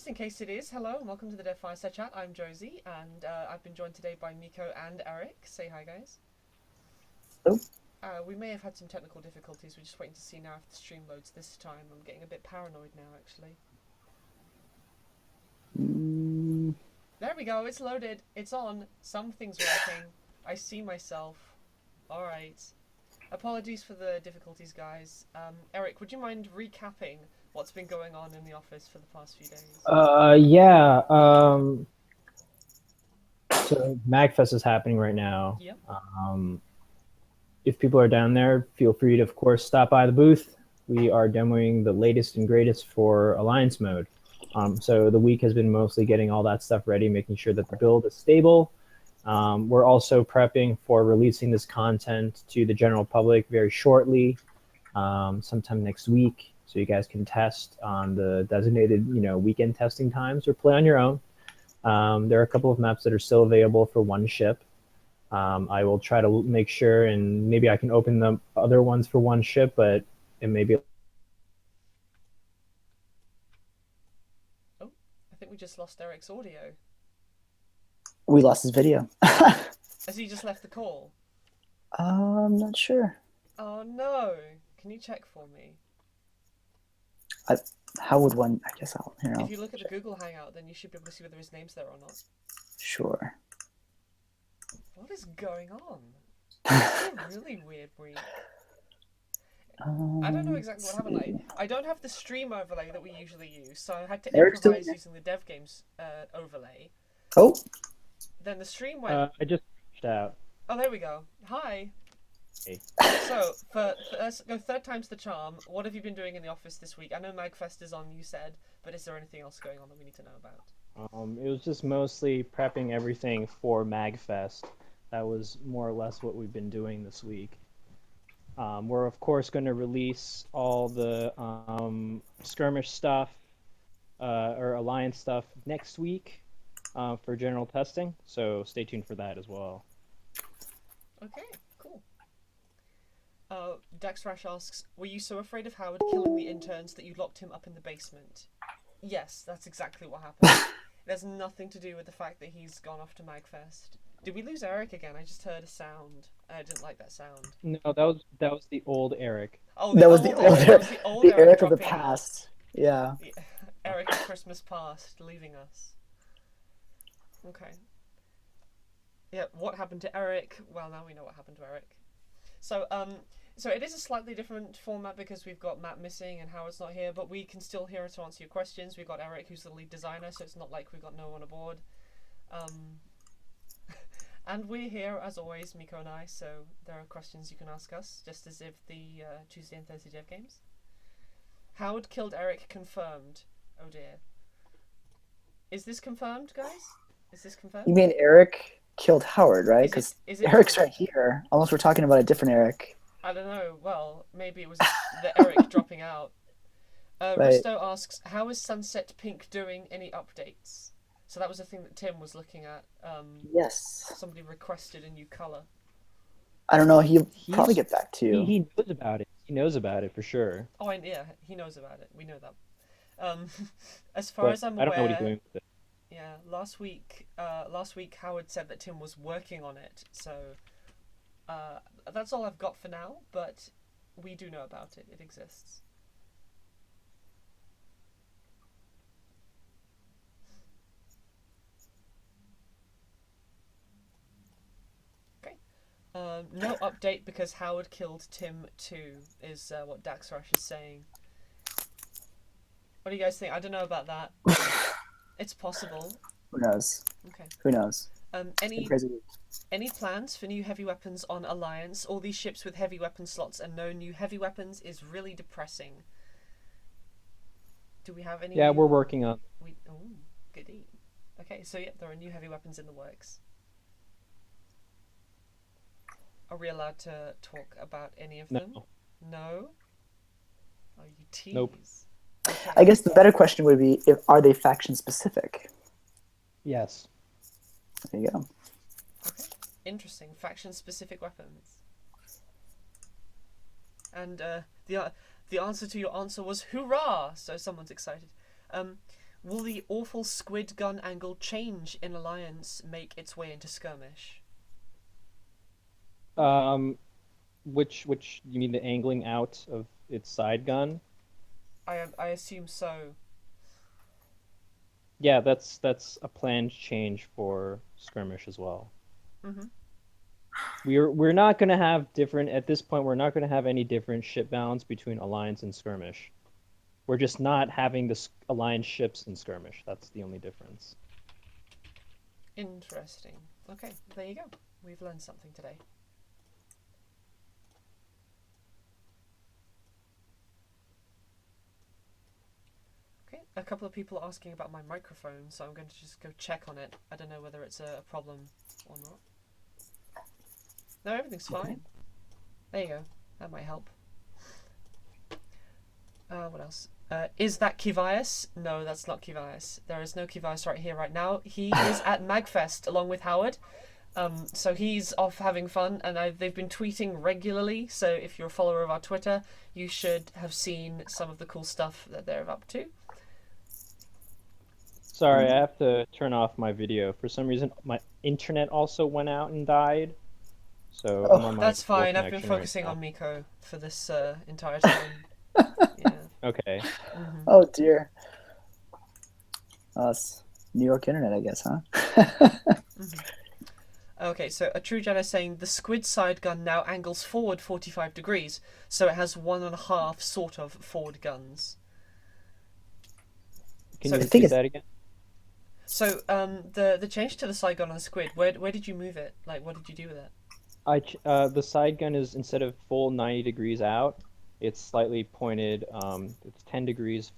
in case it is, hello and welcome to the Fireside chat. I'm Josie, and I've been joined today by Miko and Eric. Say hi, guys. Hello. We may have had some technical difficulties. We're just waiting to see now if the stream loads this time. I'm getting a bit paranoid now, actually. There we go. It's loaded. It's on. Something's working. I see myself. All right. Apologies for the difficulties, guys. Eric, would you mind recapping what's been going on in the office for the past few days? Yeah. So Magfest is happening right now. Yep. If people are down there, feel free to, of course, stop by the booth. We are demoing the latest and greatest for Alliance mode. So the week has been mostly getting all that stuff ready, making sure that the build is stable. We're also prepping for releasing this content to the general public very shortly, sometime next week, so you guys can test on the designated, weekend testing times or play on your own. There are a couple of maps that are still available for one ship. I will try to make sure, and maybe I can open the other ones for one ship, but it may be. Oh, I think we just lost Eric's audio. We lost his video. Has he just left the call? I'm not sure. Oh no! Can you check for me? How would one? I guess If you look at the Google Hangout, then you should be able to see whether his name's there or not. Sure. What is going on? It's a really weird week. I don't know exactly what happened. I don't have the stream overlay that we usually use, so I had to improvise using the dev games overlay. Oh. Then the stream went. I just reached out. Oh, there we go. Hi. Hey. So, let's go third time's the charm. What have you been doing in the office this week? I know Magfest is on, you said, but is there anything else going on that we need to know about? It was just mostly prepping everything for Magfest. That was more or less what we've been doing this week. We're of course going to release all the skirmish stuff or alliance stuff next week for general testing, so stay tuned for that as well. Okay, cool. Dexrash asks, were you so afraid of Howard killing the interns that you locked him up in the basement? Yes, that's exactly what happened. It has nothing to do with the fact that he's gone off to Magfest. Did we lose Eric again? I just heard a sound. I didn't like that sound. No, that was the old Eric. Oh, that was the old Eric of the past. Yeah. Eric of Christmas past, leaving us. Okay. Yeah, what happened to Eric? Well, now we know what happened to Eric. So it is a slightly different format because we've got Matt missing and Howard's not here, but we can still hear to answer your questions. We've got Eric, who's the lead designer, so it's not like we've got no one aboard. And we're here, as always, Miko and I, so there are questions you can ask us, just as if the Tuesday and Thursday Dev Games. Howard killed Eric confirmed. Oh dear. Is this confirmed, guys? Is this confirmed? You mean Eric killed Howard, right? Because Eric's right here. Unless we're talking about a different Eric. I don't know. Well, maybe it was the Eric dropping out. Right. Risto asks, how is Sunset Pink doing? Any updates? So that was a thing that Tim was looking at. Yes. Somebody requested a new color. I don't know. He'll probably get back to you. He knows about it. He knows about it for sure. Oh, yeah, he knows about it. We know that. As far as I'm aware, I don't know what he's doing with it. Yeah, last week Howard said that Tim was working on it. So that's all I've got for now. But we do know about it. It exists. No update because Howard killed Tim too, is what Daxrash is saying. What do you guys think? I don't know about that. It's possible. Who knows? Okay. Who knows? Any plans for new heavy weapons on Alliance? All these ships with heavy weapon slots and no new heavy weapons is really depressing. Do we have any? Yeah, we're working on. Oh, goody. Okay, so yeah, there are new heavy weapons in the works. Are we allowed to talk about any of them? No? Oh, you tease. Nope. Okay. I guess the better question would be, are they faction specific? Yes. There you go. Okay. Interesting. Faction specific weapons. And the answer to your answer was hurrah! So someone's excited. Will the awful squid gun angle change in Alliance make its way into skirmish? Which you mean the angling out of its side gun? I assume so. Yeah, that's a planned change for skirmish as well. Mhm. We're not gonna have different at this point. We're not gonna have any different ship balance between Alliance and skirmish. We're just not having the Alliance ships in skirmish. That's the only difference. Interesting. Okay, there you go. We've learned something today. Okay, a couple of people are asking about my microphone, so I'm going to just go check on it. I don't know whether it's a problem or not. No, everything's fine. There you go. That might help. What else? Is that Kivias? No, that's not Kivias. There is no Kivias right here, right now. He is at Magfest along with Howard. So he's off having fun, and they've been tweeting regularly. So if you're a follower of our Twitter, you should have seen some of the cool stuff that they're up to. Sorry, I have to turn off my video. For some reason, my internet also went out and died. So I'm on my That's fine. I've been connection focusing right on Miko for this entire time. Yeah. Okay. Mm-hmm. Oh dear. It's New York internet, I guess, huh? Mm-hmm. Okay, so a true Jedi saying the squid side gun now angles forward 45 degrees, so it has 1.5 sort of forward guns. Can So you I repeat that again? So the change to the side gun on the squid, where did you move it? Like, what did you do with it? The side gun is, instead of full 90 degrees out, it's slightly pointed. It's 10 degrees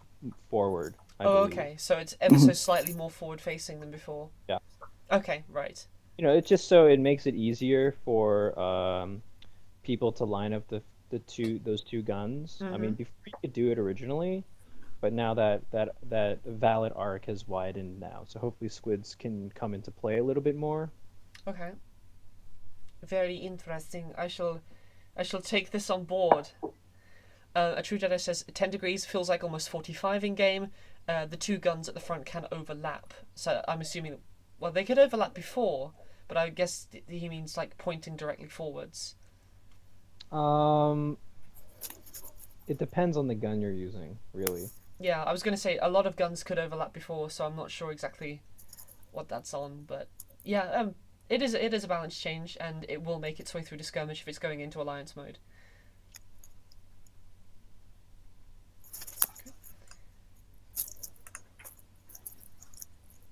forward, I believe. Okay. So it's ever so slightly more forward facing than before. Yeah. Okay, right. It's just so it makes it easier for people to line up those two guns. Mm-hmm. I mean, before you could do it originally, but now that valid arc has widened now, so hopefully squids can come into play a little bit more. Okay. Very interesting. I shall take this on board. A true Jedi says 10 degrees feels like almost 45 in game. The two guns at the front can overlap. So I'm assuming, well, they could overlap before, but I guess he means like pointing directly forwards. It depends on the gun you're using, really. Yeah, I was going to say a lot of guns could overlap before, so I'm not sure exactly what that's on, but yeah, it is a balance change, and it will make its way through to skirmish if it's going into alliance mode. Okay.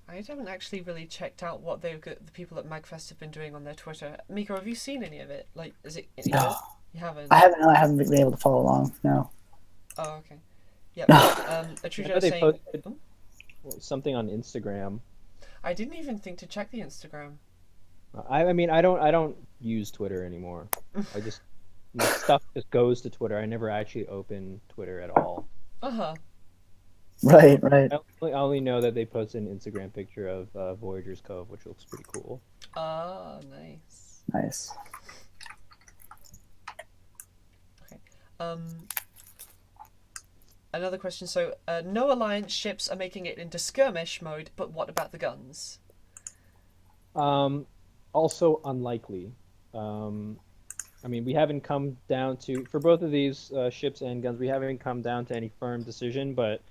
I haven't actually really checked out what the people at Magfest have been doing on their Twitter. Miko, have you seen any of it? Like, is it any good? You haven't? I haven't been able to follow along, no. Oh, okay. Yeah, a true I know Jedi they saying... posted something on Instagram. I didn't even think to check the Instagram. I mean, I don't use Twitter anymore. I just my stuff just goes to Twitter. I never actually open Twitter at all. Uh-huh. Right. I only know that they posted an Instagram picture of Voyager's Cove, which looks pretty cool. Ah, nice. Nice. Okay. Another question. So, no Alliance ships are making it into skirmish mode, but what about the guns? Also unlikely. I mean, we haven't come down to, for both of these ships and guns, we haven't come down to any firm decision, but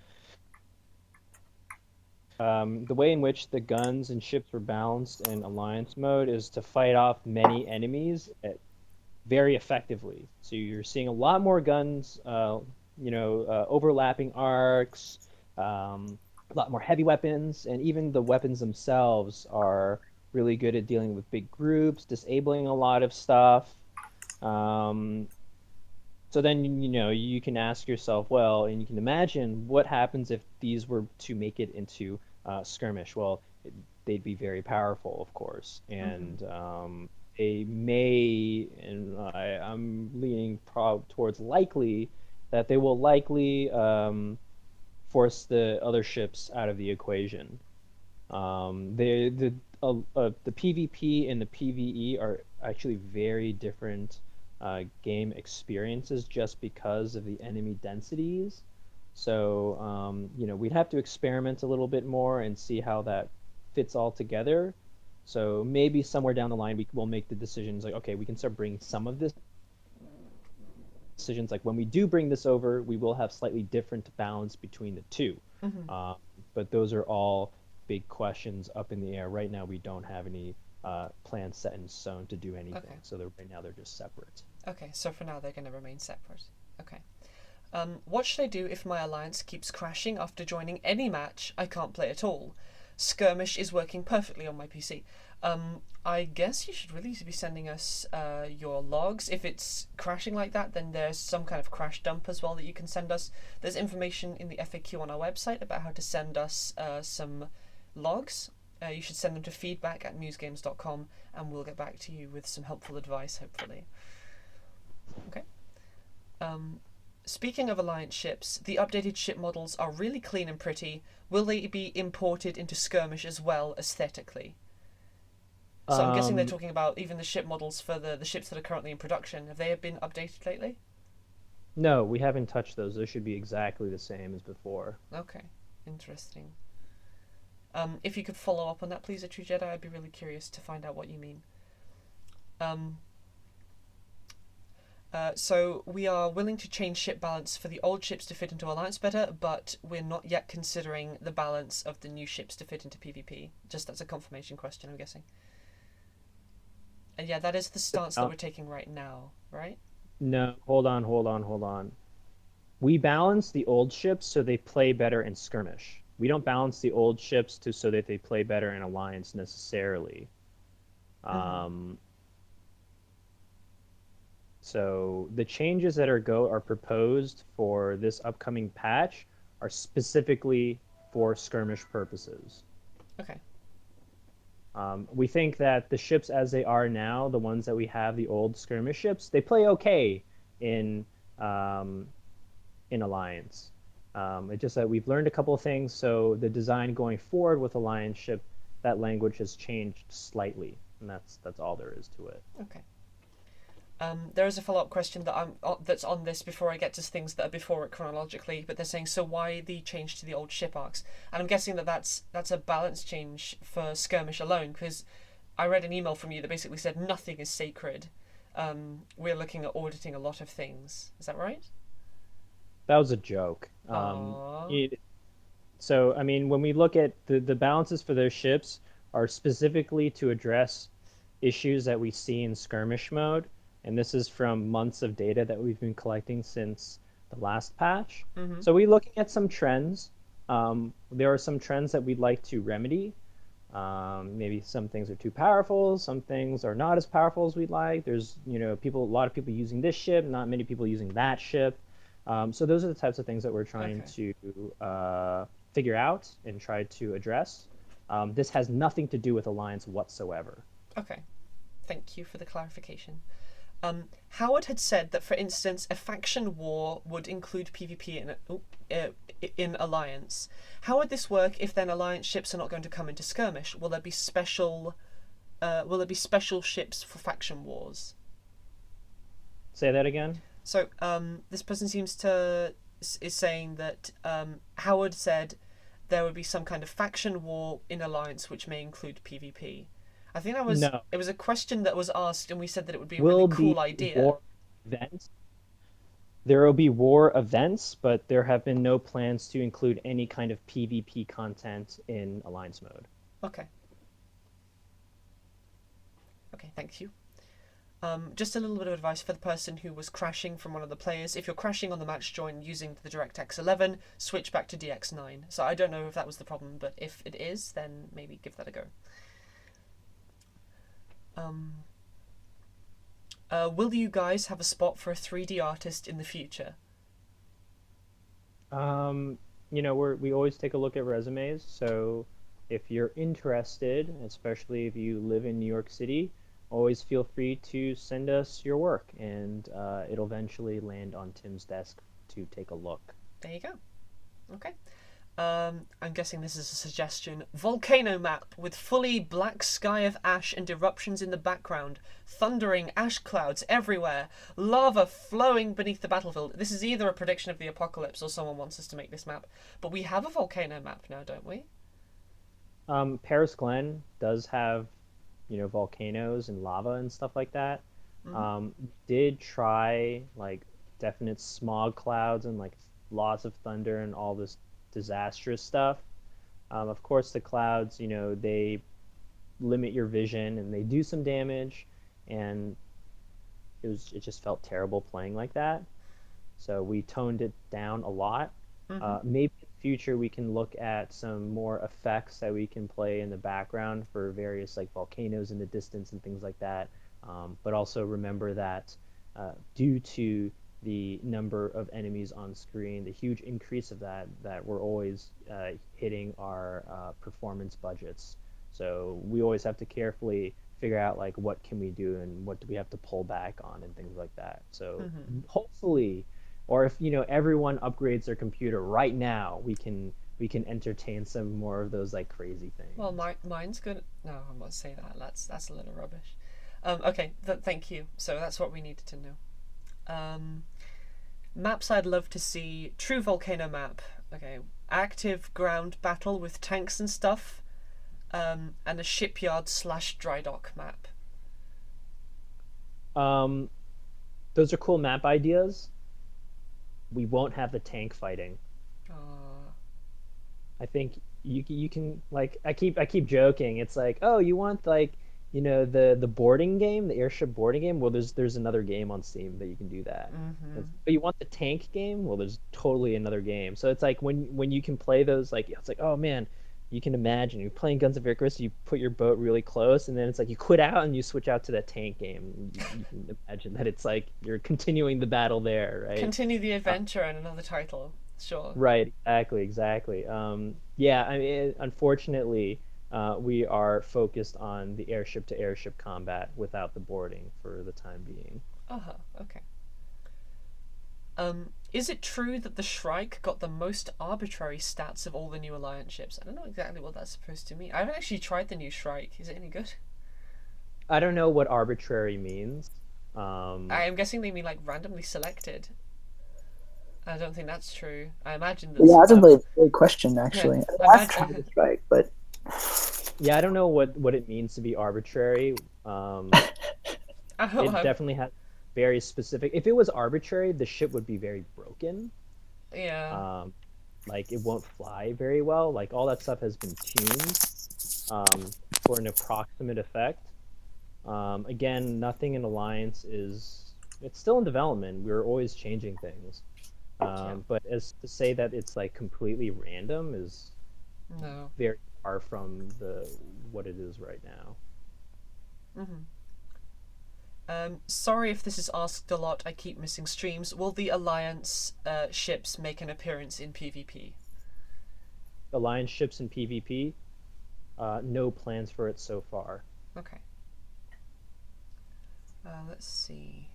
the way in which the guns and ships were balanced in Alliance mode is to fight off many enemies very effectively. So you're seeing a lot more guns, overlapping arcs, a lot more heavy weapons, and even the weapons themselves are really good at dealing with big groups, disabling a lot of stuff. So then, you can ask yourself, well, and you can imagine what happens if these were to make it into skirmish. Well, they'd be very powerful, of course, and they may, and I'm leaning towards likely that they will likely force the other ships out of the equation. The PvP and the PvE are actually very different game experiences just because of the enemy densities. So, we'd have to experiment a little bit more and see how that fits all together. So maybe somewhere down the line, we will make the decisions like, okay, we can start bringing some of this decisions. Like when we do bring this over, we will have slightly different balance between the two. Mm-hmm. But those are all big questions up in the air. Right now, we don't have any plans set in stone to do anything. Okay. So right now, they're just separate. Okay, so for now they're going to remain separate. Okay. What should I do if my alliance keeps crashing after joining any match I can't play at all? Skirmish is working perfectly on my PC. I guess you should really be sending us your logs. If it's crashing like that, then there's some kind of crash dump as well that you can send us. There's information in the FAQ on our website about how to send us some logs. You should send them to feedback@musegames.com and we'll get back to you with some helpful advice, hopefully. Okay. Speaking of alliance ships, the updated ship models are really clean and pretty. Will they be imported into Skirmish as well, aesthetically? So I'm guessing they're talking about even the ship models for the ships that are currently in production. Have they been updated lately? No, we haven't touched those. Those should be exactly the same as before. Okay, interesting. If you could follow up on that, please, A True Jedi, I'd be really curious to find out what you mean. So we are willing to change ship balance for the old ships to fit into Alliance better, but we're not yet considering the balance of the new ships to fit into PvP. Just that's a confirmation question, I'm guessing. And yeah, that is the stance that we're taking right now, right? No, hold on. We balance the old ships so they play better in Skirmish. We don't balance the old ships so that they play better in Alliance necessarily. So the changes that are proposed for this upcoming patch are specifically for Skirmish purposes. Okay. We think that the ships as they are now, the ones that we have, the old Skirmish ships, they play okay in Alliance. It's just that we've learned a couple of things, so the design going forward with Alliance ship, that language has changed slightly, and that's all there is to it. Okay. There is a follow-up question that's on this before I get to things that are before it chronologically, but they're saying, so why the change to the old ship arcs? And I'm guessing that's a balance change for Skirmish alone, because I read an email from you that basically said nothing is sacred. We're looking at auditing a lot of things. Is that right? That was a joke. So, I mean, when we look at the balances for those ships are specifically to address issues that we see in Skirmish mode. And this is from months of data that we've been collecting since the last patch. Mm-hmm. So we're looking at some trends. There are some trends that we'd like to remedy. Maybe some things are too powerful. Some things are not as powerful as we'd like. There's, a lot of people using this ship, not many people using that ship. So those are the types of things that we're trying to figure out and try to address. This has nothing to do with Alliance whatsoever. Okay. Thank you for the clarification. Howard had said that, for instance, a faction war would include PvP in Alliance. How would this work if then Alliance ships are not going to come into Skirmish? Will there be special ships for faction wars? Say that again. So this person is saying that Howard said there would be some kind of faction war in Alliance which may include PvP. I think it was a question that was asked, and we said that it would be a really cool idea. War events. There will be war events, but there have been no plans to include any kind of PvP content in Alliance mode. Okay. Okay, thank you. Just a little bit of advice for the person who was crashing from one of the players. If you're crashing on the match join using the DirectX 11, switch back to DX9. So I don't know if that was the problem, but if it is, then maybe give that a go. Will you guys have a spot for a 3D artist in the future? We always take a look at resumes. So if you're interested, especially if you live in New York City, always feel free to send us your work, and it'll eventually land on Tim's desk to take a look. There you go. Okay. I'm guessing this is a suggestion. Volcano map with fully black sky of ash and eruptions in the background. Thundering ash clouds everywhere. Lava flowing beneath the battlefield. This is either a prediction of the apocalypse or someone wants us to make this map. But we have a volcano map now, don't we? Paris Glen does have, volcanoes and lava and stuff like that. Did try like definite smog clouds and like lots of thunder and all this disastrous stuff. Of course, the clouds, they limit your vision and they do some damage, and it just felt terrible playing like that. So we toned it down a lot. Maybe in the future we can look at some more effects that we can play in the background for various like volcanoes in the distance and things like that. But also remember that due to the number of enemies on screen, the huge increase of that we're always hitting our performance budgets. So we always have to carefully figure out like what can we do and what do we have to pull back on and things like that. So hopefully, or if everyone upgrades their computer right now, we can entertain some more of those like crazy things. Well, mine's good. No, I won't say that. That's a little rubbish. Okay, thank you. So that's what we needed to know. Maps I'd love to see. True volcano map. Okay, active ground battle with tanks and stuff, and a shipyard / dry dock map. Those are cool map ideas. We won't have the tank fighting. I think you can like I keep joking. It's like, oh, you want like the boarding game, the airship boarding game. Well, there's another game on Steam that you can do that. But you want the tank game? Well, there's totally another game. So it's like when you can play those, like it's like, oh man, you can imagine you're playing Guns of Icarus, you put your boat really close, and then it's like you quit out and you switch out to that tank game. You can imagine that it's like you're continuing the battle there, right? Continue the adventure in another title. Sure. Right. Exactly. Yeah. I mean, unfortunately, we are focused on the airship to airship combat without the boarding for the time being. Okay. Is it true that the Shrike got the most arbitrary stats of all the new Alliance ships? I don't know exactly what that's supposed to mean. I haven't actually tried the new Shrike. Is it any good? I don't know what arbitrary means. I'm guessing they mean like randomly selected. I don't think that's true. I imagine that. Yeah, that's a really great question, actually. Yeah, I've tried to strike, but yeah, I don't know what it means to be arbitrary. It definitely has very specific. If it was arbitrary, the ship would be very broken. Yeah. Like it won't fly very well. Like all that stuff has been tuned for an approximate effect. Again, nothing in Alliance it's still in development. We're always changing things. But as to say that it's like completely random is very far from what it is right now. Sorry if this is asked a lot. I keep missing streams. Will the Alliance ships make an appearance in PvP? Alliance ships in PvP? No plans for it so far. Okay. Let's see.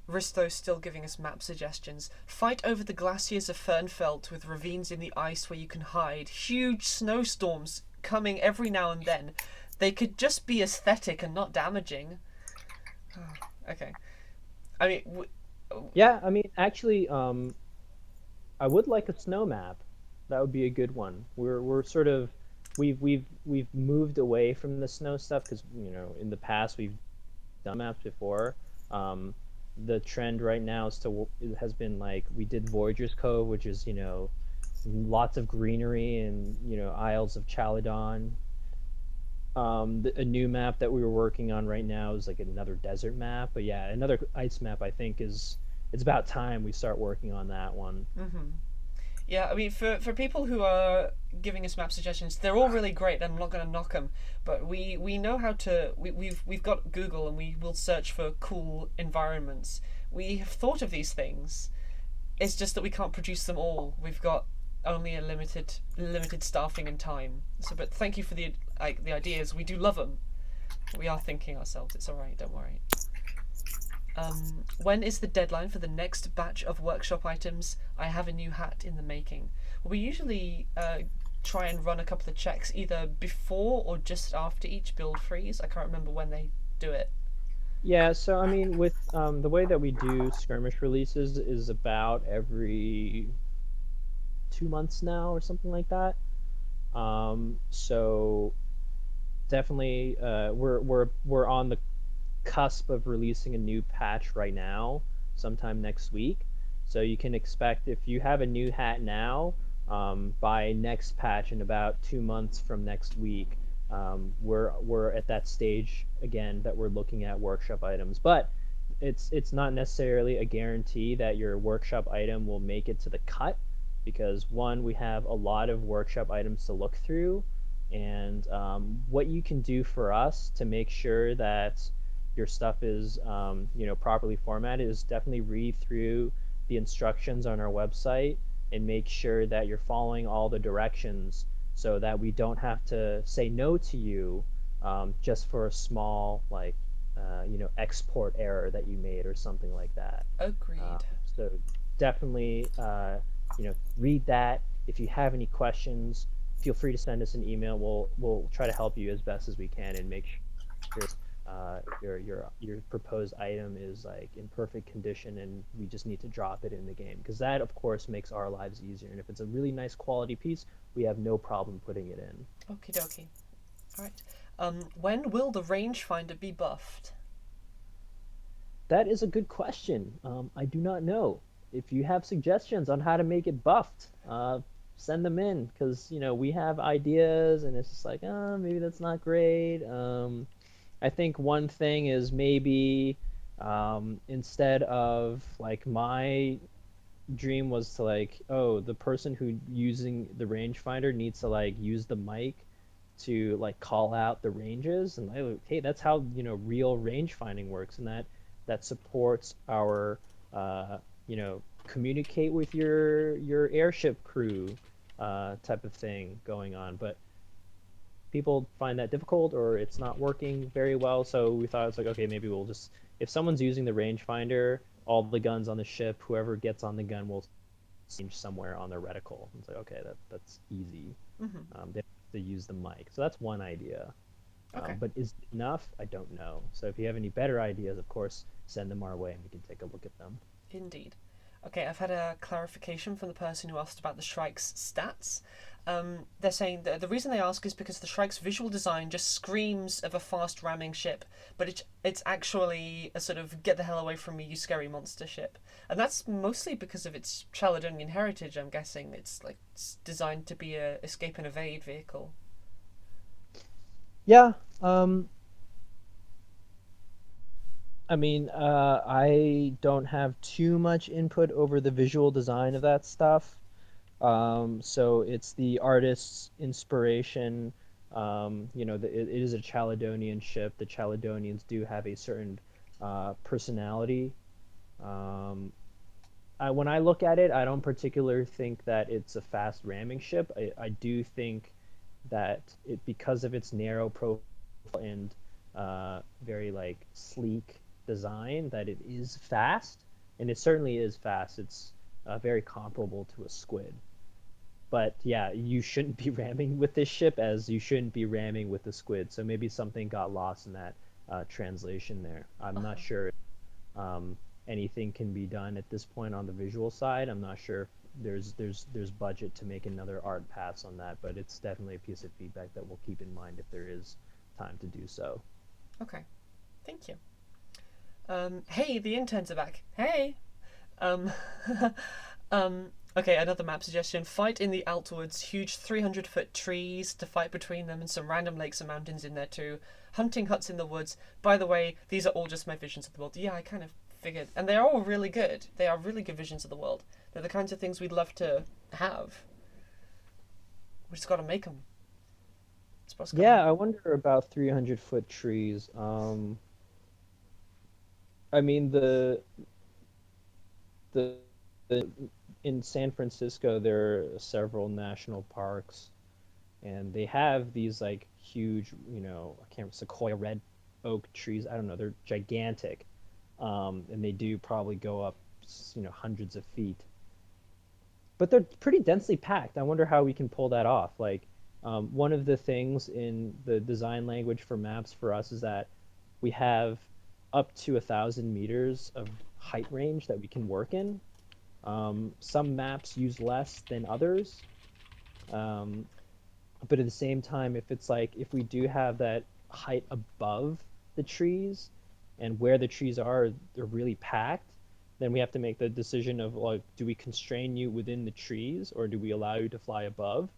Risto still giving us map suggestions. Fight over the glaciers of Fernfelt with ravines in the ice where you can hide. Huge snowstorms coming every now and then. They could just be aesthetic and not damaging. Okay. I mean... yeah, I mean, actually, I would like a snow map. That would be a good one. We're sort of... We've moved away from the snow stuff because, in the past we've done maps before. The trend right now has been like we did Voyager's Cove, which is lots of greenery and Isles of Chaladon. A new map that we were working on right now is like another desert map, but yeah, another ice map. I think it's about time we start working on that one. Yeah, I mean, for people who are giving us map suggestions, they're all really great, and I'm not going to knock them. But we know how to. We've got Google, and we will search for cool environments. We have thought of these things. It's just that we can't produce them all. We've got only a limited staffing and time. So, but thank you for the ideas. We do love them. We are thinking ourselves. It's all right. Don't worry. When is the deadline for the next batch of workshop items? I have a new hat in the making. Well, we usually try and run a couple of checks either before or just after each build freeze. I can't remember when they do it. Yeah, so I mean, with the way that we do skirmish releases is about every 2 months now or something like that. So definitely, we're on the cusp of releasing a new patch right now, sometime next week. So you can expect if you have a new hat now, by next patch in about 2 months from next week, we're at that stage again that we're looking at workshop items. But it's not necessarily a guarantee that your workshop item will make it to the cut, because one, we have a lot of workshop items to look through, and what you can do for us to make sure that your stuff is properly formatted is definitely read through the instructions on our website and make sure that you're following all the directions so that we don't have to say no to you, just for a small export error that you made or something like that. Agreed. So definitely, read that. If you have any questions, feel free to send us an email. We'll try to help you as best as we can and make sure your proposed item is like in perfect condition, and we just need to drop it in the game, because that of course makes our lives easier. And if it's a really nice quality piece, we have no problem putting it in. Okie dokie. All right. When will the rangefinder be buffed? That is a good question. I do not know. If you have suggestions on how to make it buffed, send them in, because we have ideas, and it's just like, maybe that's not great. I think one thing is maybe, instead of like my dream was to like, oh, the person who using the rangefinder needs to like use the mic to like call out the ranges, and like, hey, that's how real range finding works, and that supports our communicate with your airship crew type of thing going on. But people find that difficult, or it's not working very well, so we thought it's like, okay, maybe we'll just, if someone's using the rangefinder, all the guns on the ship, whoever gets on the gun will change somewhere on their reticle. It's like, okay, that's easy. They have to use the mic, so that's one idea. Okay. But is it enough? I don't know. So if you have any better ideas, of course, send them our way and we can take a look at them. Indeed. Okay, I've had a clarification from the person who asked about the Shrike's stats. They're saying that the reason they ask is because the Shrike's visual design just screams of a fast ramming ship, but it's actually a sort of get the hell away from me, you scary monster ship. And that's mostly because of its Chaladonian heritage, I'm guessing. It's designed to be a escape and evade vehicle. Yeah. I mean, I don't have too much input over the visual design of that stuff. So it's the artist's inspiration. It is a Chaladonian ship. The Chaladonians do have a certain personality. When I look at it, I don't particularly think that it's a fast ramming ship. I do think that because of its narrow profile and very like sleek design, that it is fast, and it certainly is fast. It's very comparable to a squid. But yeah, you shouldn't be ramming with this ship as you shouldn't be ramming with the squid. So maybe something got lost in that translation there. I'm not sure if anything can be done at this point on the visual side. I'm not sure if there's budget to make another art pass on that, but it's definitely a piece of feedback that we'll keep in mind if there is time to do so. Okay, thank you. Hey, the interns are back. Hey. Okay, another map suggestion. Fight in the Outwoods. Huge 300-foot trees to fight between them, and some random lakes and mountains in there too. Hunting huts in the woods. By the way, these are all just my visions of the world. Yeah, I kind of figured. And they're all really good. They are really good visions of the world. They're the kinds of things we'd love to have. We just got to make them. Yeah, I wonder about 300-foot trees. I mean, the in San Francisco there are several national parks, and they have these like huge, I can't, sequoia red oak trees. I don't know, they're gigantic. and they do probably go up, hundreds of feet. But they're pretty densely packed. I wonder how we can pull that off. Like, one of the things in the design language for maps for us is that we have up to 1,000 meters of height range that we can work in. Some maps use less than others. Um, but at the same time, if we do have that height above the trees and where the trees are, they're really packed, then we have to make the decision of, like, do we constrain you within the trees or do we allow you to fly above?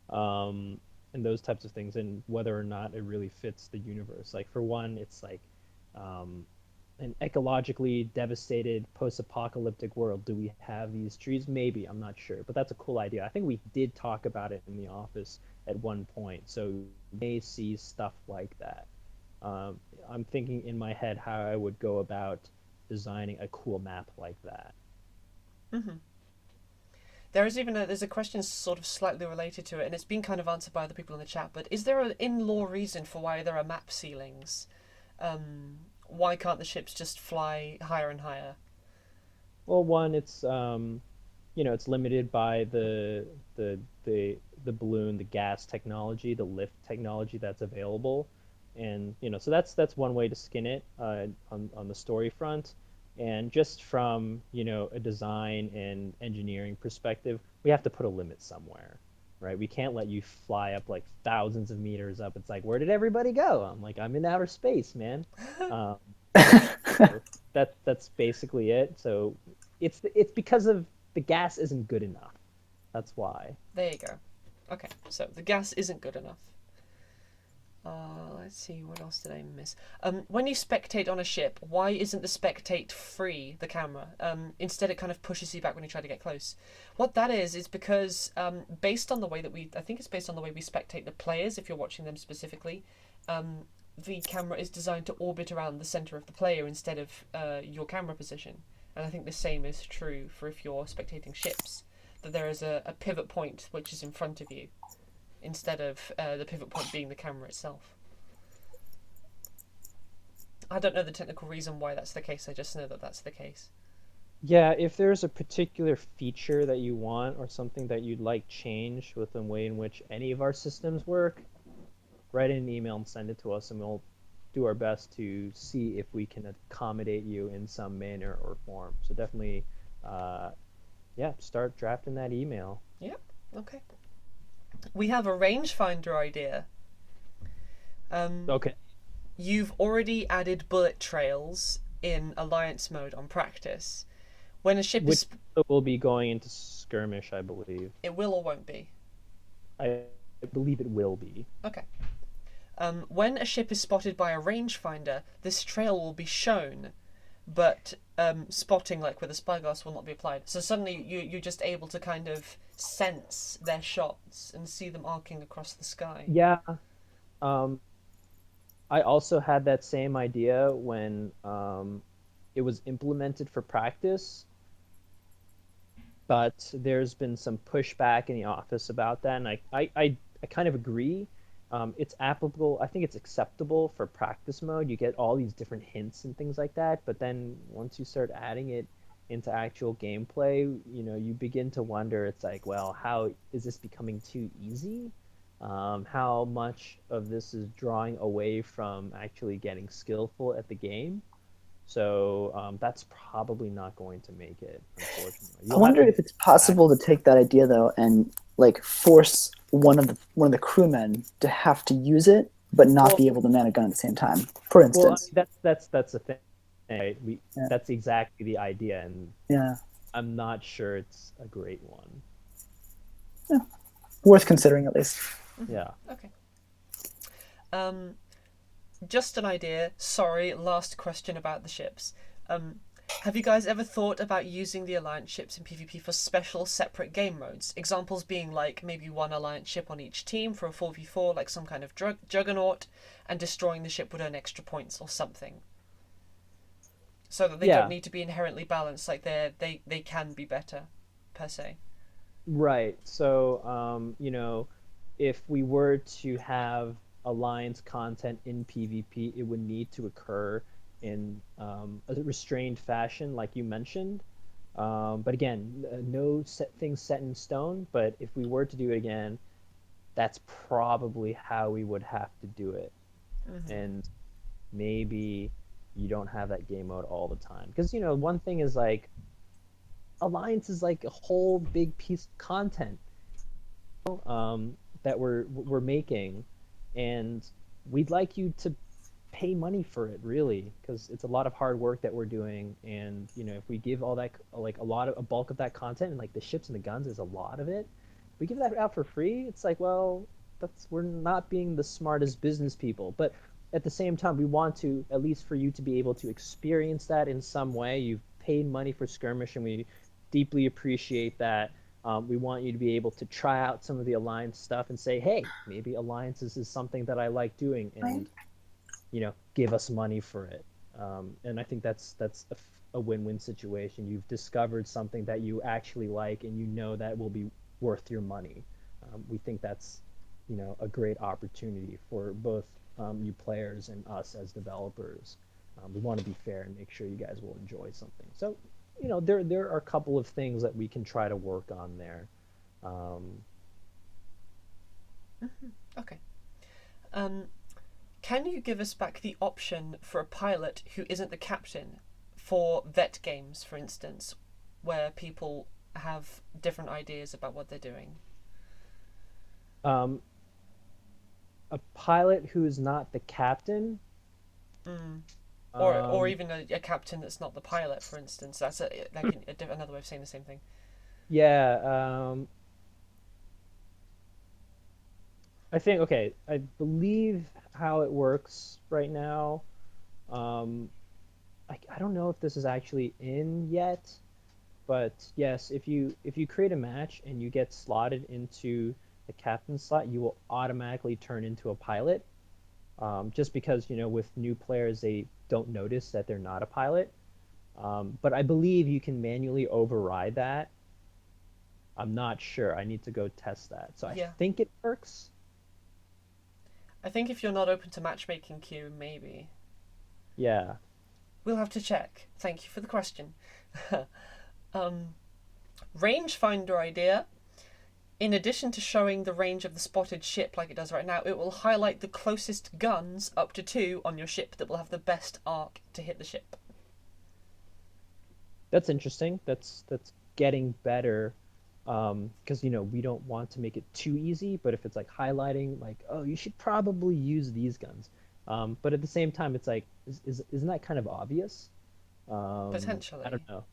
And those types of things, and whether or not it really fits the universe. Like, for one, it's like, um, an ecologically devastated post-apocalyptic world. Do we have these trees? Maybe, I'm not sure, but that's a cool idea. I think we did talk about it in the office at one point, so you may see stuff like that. I'm thinking in my head how I would go about designing a cool map like that. Mm-hmm. There's a question sort of slightly related to it, and it's been kind of answered by other people in the chat, but is there an in-law reason for why there are map ceilings? Why can't the ships just fly higher and higher? Well, one, it's limited by the the balloon, the gas technology, the lift technology that's available, and so that's one way to skin it, on the story front. And just from a design and engineering perspective, we have to put a limit somewhere, right? We can't let you fly up like thousands of meters up. It's like, where did everybody go? I'm like, I'm in outer space, man. Um, so that's basically it. So it's because of the gas isn't good enough. That's why. There you go. Okay, so the gas isn't good enough. Let's see, what else did I miss? When you spectate on a ship, why isn't the spectate free, the camera? Instead it kind of pushes you back when you try to get close. What that is because based on the way that I think it's based on the way we spectate the players, if you're watching them specifically, the camera is designed to orbit around the center of the player instead of your camera position. And I think the same is true for if you're spectating ships, that there is a pivot point which is in front of you, instead of the pivot point being the camera itself. I don't know the technical reason why that's the case, I just know that that's the case. Yeah, if there's a particular feature that you want or something that you'd like changed with the way in which any of our systems work, write in an email and send it to us, and we'll do our best to see if we can accommodate you in some manner or form. So definitely, start drafting that email. Yep, okay. We have a rangefinder idea. Okay. You've already added bullet trails in Alliance mode on practice. When a ship Which will be going into skirmish, I believe. It will or won't be? I believe it will be. Okay. When a ship is spotted by a rangefinder, this trail will be shown, but spotting, like with a spyglass, will not be applied. So suddenly you're just able to kind of sense their shots and see them arcing across the sky. Yeah. I also had that same idea when it was implemented for practice, but there's been some pushback in the office about that, and I kind of agree. It's applicable. I think it's acceptable for practice mode. You get all these different hints and things like that, but then once you start adding it into actual gameplay, you begin to wonder, it's like, well, how is this becoming too easy? How much of this is drawing away from actually getting skillful at the game? So that's probably not going to make it, unfortunately. I wonder if it's possible to take that idea though and like force one of the crewmen to have to use it, but not be able to man a gun at the same time. For instance, that's the thing. Right? That's exactly the idea, and I'm not sure it's a great one. Yeah. Worth considering at least. Yeah. Okay. Just an idea. Sorry, last question about the ships. Have you guys ever thought about using the Alliance ships in PvP for special separate game modes? Examples being like maybe one Alliance ship on each team for a 4v4, like some kind of juggernaut, and destroying the ship would earn extra points or something. So that they don't need to be inherently balanced, like they can be better, per se. Right. So, if we were to have Alliance content in PvP, it would need to occur in a restrained fashion, like you mentioned. But again, no things set in stone. But if we were to do it again, that's probably how we would have to do it. And maybe you don't have that game mode all the time. Because, one thing is like, Alliance is like a whole big piece of content that we're making, and we'd like you to pay money for it, really, because it's a lot of hard work that we're doing. And if we give all that, like a bulk of that content, and like the ships and the guns is a lot of it, if we give that out for free, it's like, well, we're not being the smartest business people. But at the same time, we want to, at least for you to be able to experience that in some way. You've paid money for Skirmish, and we deeply appreciate that. We want you to be able to try out some of the Alliance stuff and say, hey, maybe Alliances is something that I like doing, and give us money for it. And I think that's a win-win situation. You've discovered something that you actually like, and that will be worth your money. We think that's a great opportunity for both you players and us as developers. We want to be fair and make sure you guys will enjoy something. So there are a couple of things that we can try to work on there. Okay. Can you give us back the option for a pilot who isn't the captain for vet games, for instance, where people have different ideas about what they're doing? A pilot who is not the captain? Or even a captain that's not the pilot, for instance. That's another way of saying the same thing. Yeah. I think, okay, I believe how it works right now. I don't know if this is actually in yet, but yes, if you create a match and you get slotted into the captain slot, you will automatically turn into a pilot. Just because with new players, they don't notice that they're not a pilot. But I believe you can manually override that. I'm not sure. I need to go test that. So I think it works. I think if you're not open to matchmaking queue, maybe. Yeah. We'll have to check. Thank you for the question. Rangefinder idea. In addition to showing the range of the spotted ship like it does right now, it will highlight the closest guns up to 2 on your ship that will have the best arc to hit the ship. That's interesting. That's getting better. Because we don't want to make it too easy, but if it's like highlighting, like, oh, you should probably use these guns, but at the same time, it's like, isn't that kind of obvious? Potentially. I don't know.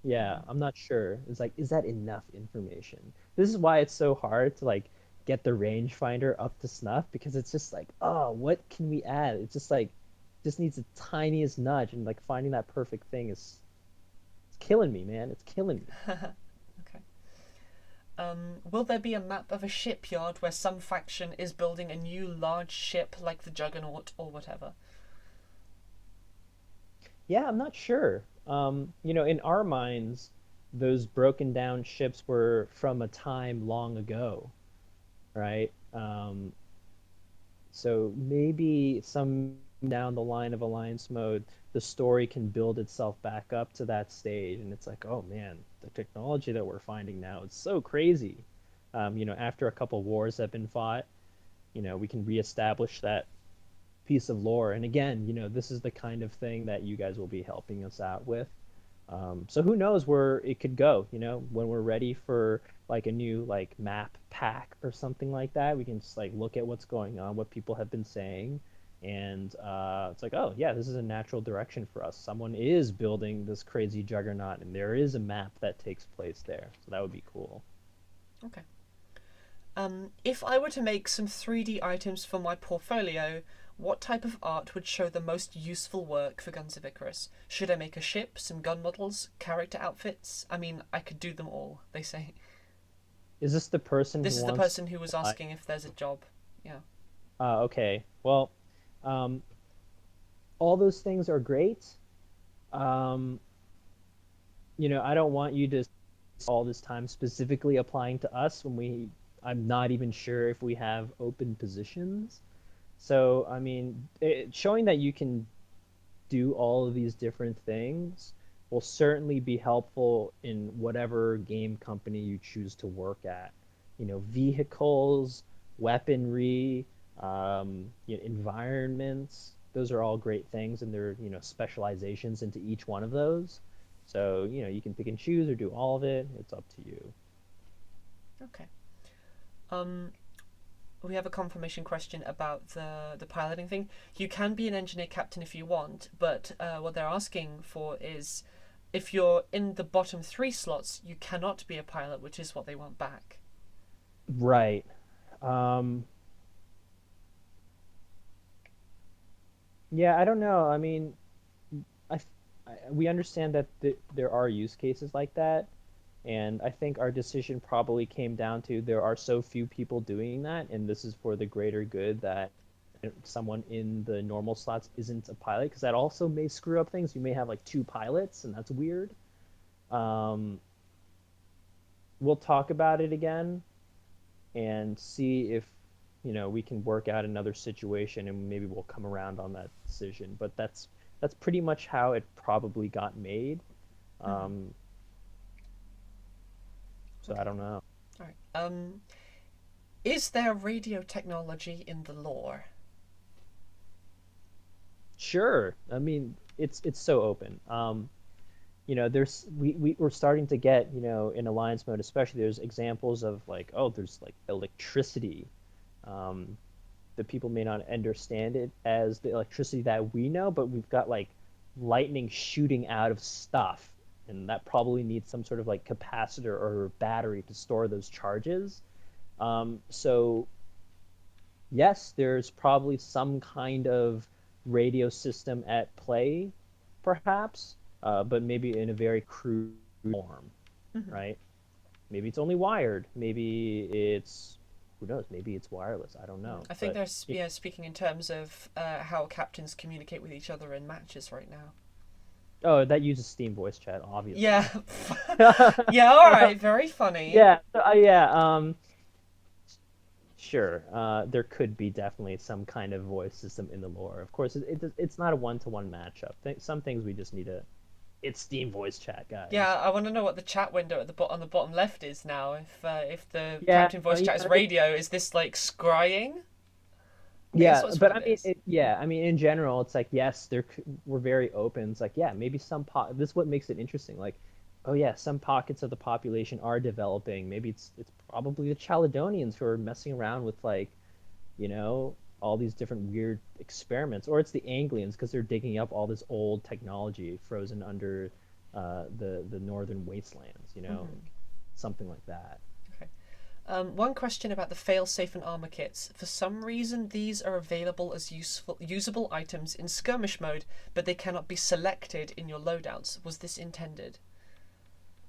Yeah, I'm not sure. It's like, is that enough information? This is why it's so hard to like get the rangefinder up to snuff, because it's just like, oh, what can we add? It's just like, just needs the tiniest nudge, and like finding that perfect thing it's killing me, man. It's killing me. Will there be a map of a shipyard where some faction is building a new large ship like the Juggernaut or whatever? Yeah, I'm not sure. In our minds, those broken down ships were from a time long ago, right? So maybe some down the line of Alliance mode, the story can build itself back up to that stage, and it's like, oh man, the technology that we're finding now is so crazy. After a couple wars have been fought, we can reestablish that piece of lore. And again, this is the kind of thing that you guys will be helping us out with. So who knows where it could go, when we're ready for like a new like map pack or something like that, we can just like look at what's going on, what people have been saying, and it's like, oh yeah, this is a natural direction for us. Someone is building this crazy juggernaut, and there is a map that takes place there. So that would be cool. Okay. If I were to make some 3D items for my portfolio, what type of art would show the most useful work for Guns of Icarus? Should I make a ship, some gun models, character outfits? I mean, I could do them all, they say. Is this the person This is the person who was asking if there's a job. Yeah. Okay. Well, all those things are great. I don't want you to all this time specifically applying to us when I'm not even sure if we have open positions. So, I mean, showing that you can do all of these different things will certainly be helpful in whatever game company you choose to work at. Vehicles, weaponry, environments, those are all great things, and there are, specializations into each one of those. So, you can pick and choose or do all of it. It's up to you. Okay. We have a confirmation question about the piloting thing. You can be an engineer captain if you want, but what they're asking for is if you're in the bottom 3 slots, you cannot be a pilot, which is what they want back. Right. Yeah, I don't know. I mean, we understand that there are use cases like that, and I think our decision probably came down to there are so few people doing that, and this is for the greater good that someone in the normal slots isn't a pilot, because that also may screw up things. You may have like 2 pilots, and that's weird. We'll talk about it again and see if we can work out another situation, and maybe we'll come around on that decision. But that's pretty much how it probably got made. So Okay. I don't know. All right. Is there radio technology in the lore? Sure. I mean, it's so open. We're starting to get, in alliance mode especially, there's examples of like, oh, there's like electricity. That people may not understand it as the electricity that we know, but we've got like lightning shooting out of stuff, and that probably needs some sort of like capacitor or battery to store those charges. So yes, there's probably some kind of radio system at play, perhaps, but maybe in a very crude form, right? Maybe it's only wired. Maybe it's, who knows? Maybe it's wireless. I don't know. I think But, they're speaking in terms of how captains communicate with each other in matches right now. oh, that uses Steam voice chat, obviously. Yeah. Yeah, all right. Very funny. Yeah. Sure. There could be definitely some kind of voice system in the lore. Of course, it's not a one-to-one matchup. Some things we just need to. It's Steam voice chat, guys. Yeah, I want to know what the chat window at on the bottom left is now. If the Yeah, captain voice chat is radio, is this like scrying? Yeah, That's but what I it mean, is. I mean, in general, it's like yes, we're very open. It's like yeah, maybe this is what makes it interesting. Like, oh yeah, some pockets of the population are developing. Maybe it's probably the Caledonians who are messing around with like, all these different weird experiments, or it's the Anglians because they're digging up all this old technology frozen under the northern wastelands. Something like that. Okay. One question about the failsafe and armor kits. For some reason, these are available as usable items in skirmish mode, but they cannot be selected in your loadouts. Was this intended?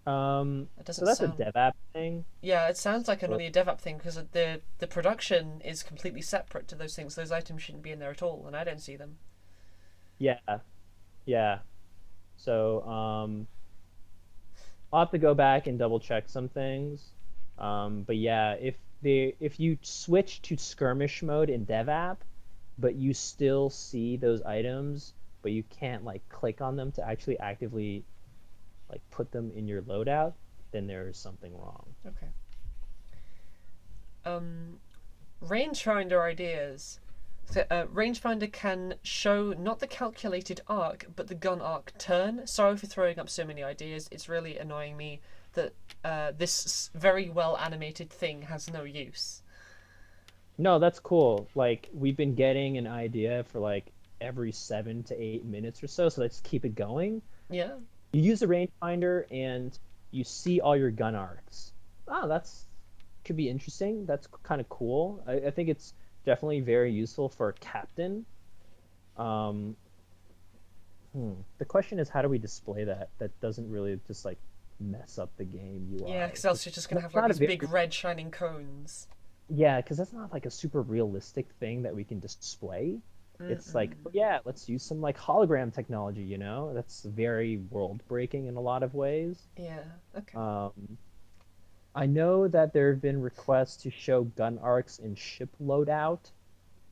It doesn't So that's sound... a dev app thing. Yeah, it sounds like only a dev app thing because the production is completely separate to those things. Those items shouldn't be in there at all, and I don't see them. Yeah, yeah. So I'll have to go back and double check some things. But yeah, if you switch to skirmish mode in dev app, but you still see those items, but you can't like click on them to actually actively like put them in your loadout, then there is something wrong. Okay. Rangefinder ideas. So, rangefinder can show not the calculated arc, but the gun arc turn. Sorry for throwing up so many ideas. It's really annoying me that this very well animated thing has no use. No, that's cool. Like we've been getting an idea for like every 7 to 8 minutes or so, so let's keep it going. Yeah. You use the rangefinder and you see all your gun arcs. Oh, that's could be interesting. That's kind of cool. I think it's definitely very useful for a captain. The question is, how do we display that? That doesn't really just like mess up the game UI. Yeah, because else you're just gonna have That's like not these a big red shining cones. Yeah, because that's not like a super realistic thing that we can display. It's like, yeah, let's use some like hologram technology, That's very world breaking in a lot of ways. Yeah. Okay. I know that there have been requests to show gun arcs in ship loadout.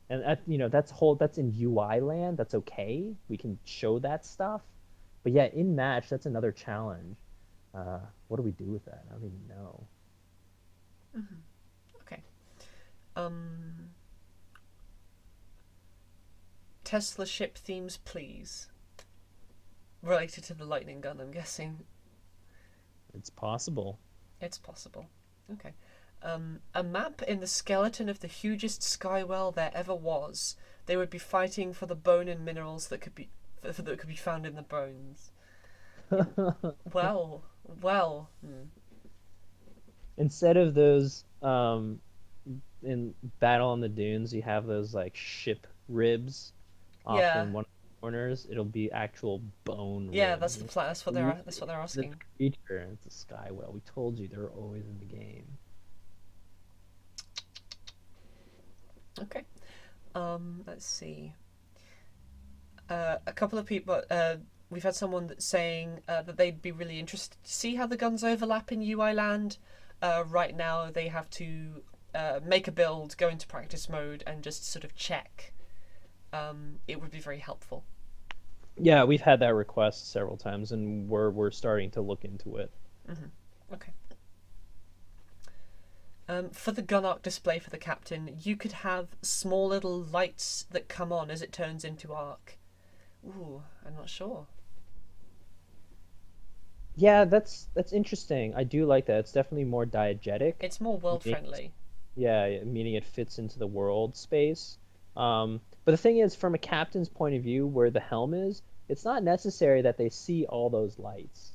And that's in UI land. That's okay. We can show that stuff. But yeah, in match, that's another challenge. What do we do with that? I don't even know. Okay. Tesla ship themes, please. Related to the lightning gun, I'm guessing. It's possible. It's possible. Okay. A map in the skeleton of the hugest skywell there ever was. They would be fighting for the bone and minerals that could be found in the bones. Well. Instead of those in Battle on the Dunes, you have those like ship ribs off in one of the corners. It'll be actual bone. Yeah, ribs. that's the plan. That's what they're asking. The creature, it's a skywell. We told you they're always in the game. Okay. Let's see. A couple of people. We've had someone that's saying that they'd be really interested to see how the guns overlap in UI land. Right now, they have to make a build, go into practice mode, and just sort of check. It would be very helpful. Yeah, we've had that request several times, and we're starting to look into it. Okay. For the gun arc display for the captain, you could have small little lights that come on as it turns into arc. Ooh, I'm not sure. Yeah, that's interesting. I do like that. It's definitely more diegetic. It's more world friendly. Yeah, meaning it fits into the world space. But the thing is, from a captain's point of view, where the helm is, it's not necessary that they see all those lights.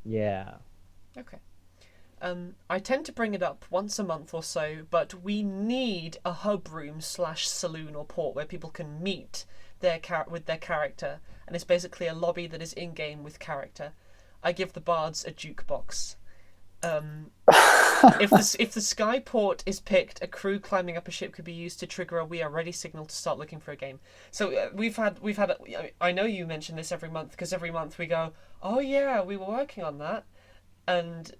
Yeah. Okay. I tend to bring it up once a month or so, but we need a hub room / saloon or port where people can meet with their character, and it's basically a lobby that is in-game with character. I give the bards a jukebox. If the sky port is picked, a crew climbing up a ship could be used to trigger a "we are ready" signal to start looking for a game. So we've had. I know you mention this every month because every month we go, "Oh yeah, we were working on that," and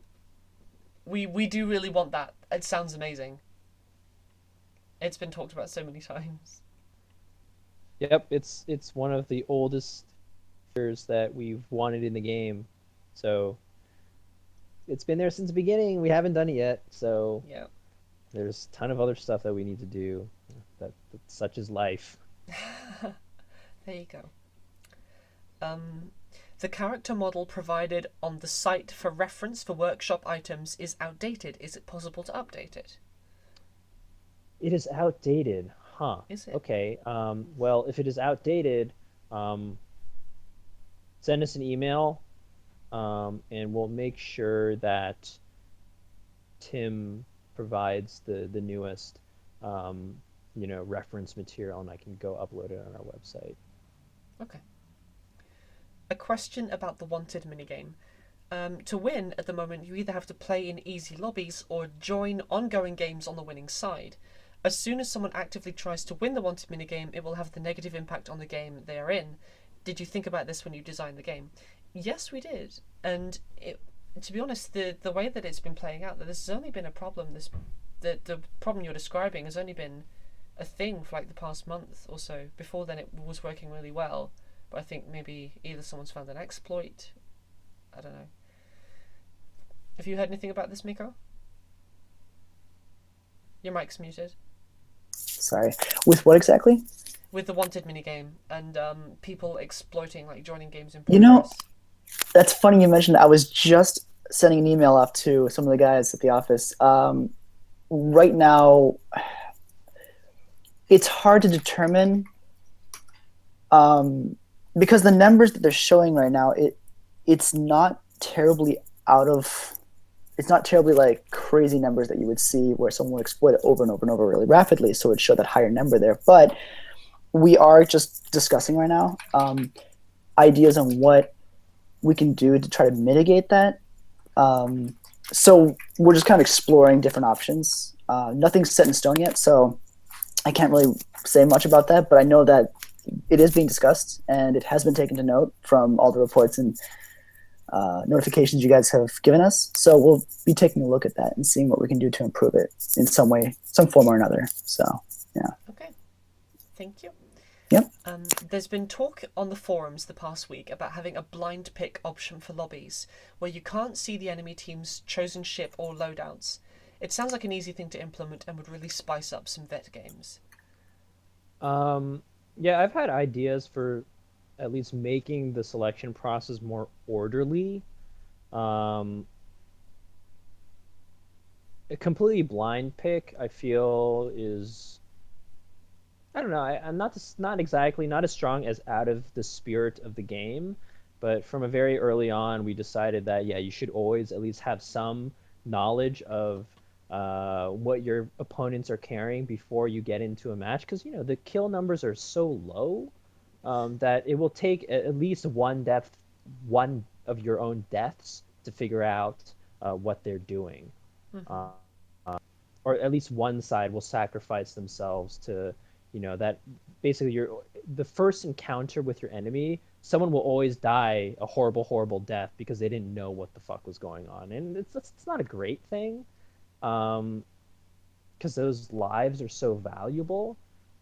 we do really want that. It sounds amazing. It's been talked about so many times. Yep, it's one of the oldest features that we've wanted in the game, so. It's been there since the beginning. We haven't done it yet, so yeah. There's a ton of other stuff that we need to do. That such is life. There you go. The character model provided on the site for reference for workshop items is outdated. Is it possible to update it? It is outdated, huh? Is it? Okay. Well, if it is outdated, send us an email. And we'll make sure that Tim provides the newest, reference material, and I can go upload it on our website. Okay. A question about the wanted minigame. To win, at the moment, you either have to play in easy lobbies or join ongoing games on the winning side. As soon as someone actively tries to win the wanted minigame, it will have the negative impact on the game they are in. Did you think about this when you designed the game? Yes, we did, and to be honest, the way that it's been playing out, that this has only been a problem. The problem you're describing has only been a thing for like the past month or so. Before then, it was working really well, but I think maybe either someone's found an exploit. I don't know. Have you heard anything about this, Miko? Your mic's muted. Sorry, with what exactly? With the wanted minigame and people exploiting, like joining games in progress. That's funny you mentioned that. I was just sending an email off to some of the guys at the office. Right now, it's hard to determine because the numbers that they're showing right now, it's not terribly like crazy numbers that you would see where someone would exploit it over and over and over really rapidly. So it'd show that higher number there. But we are just discussing right now ideas on what we can do to try to mitigate that. So we're just kind of exploring different options. Nothing's set in stone yet, so I can't really say much about that, but I know that it is being discussed and it has been taken to note from all the reports and notifications you guys have given us. So we'll be taking a look at that and seeing what we can do to improve it in some way, some form or another. So, yeah. Okay. Thank you. Yep. There's been talk on the forums the past week about having a blind pick option for lobbies, where you can't see the enemy team's chosen ship or loadouts. It sounds like an easy thing to implement and would really spice up some vet games. Yeah, I've had ideas for at least making the selection process more orderly. A completely blind pick, I feel, is, I don't know. I'm not exactly not as strong as out of the spirit of the game, but from a very early on, we decided that yeah, you should always at least have some knowledge of what your opponents are carrying before you get into a match, because the kill numbers are so low that it will take at least one of your own deaths to figure out what they're doing. Mm-hmm. Or at least one side will sacrifice themselves to, that basically the first encounter with your enemy, someone will always die a horrible, horrible death because they didn't know what the fuck was going on. And it's not a great thing, because those lives are so valuable.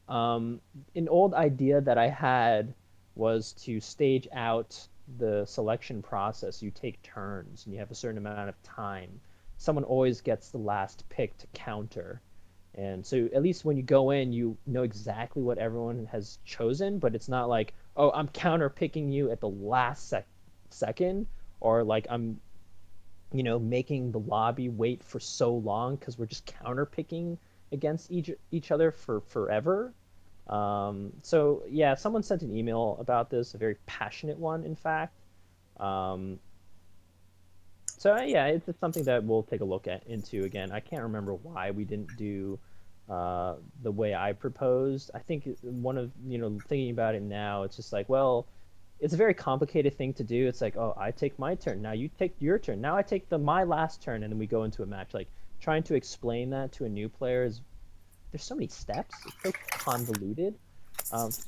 An old idea that I had was to stage out the selection process. You take turns and you have a certain amount of time. Someone always gets the last pick to counter. And so at least when you go in, you know exactly what everyone has chosen, but it's not like, oh, I'm counter picking you at the last second, or like I'm making the lobby wait for so long because we're just counter picking against each other for forever. So yeah, someone sent an email about this, a very passionate one, in fact. So yeah, it's something that we'll take a look into again. I can't remember why we didn't do the way I proposed. I think one of thinking about it now, it's just like, well, it's a very complicated thing to do. It's like, oh, I take my turn, now you take your turn, now I take my last turn, and then we go into a match. Like trying to explain that to a new player is, there's so many steps. It's so convoluted.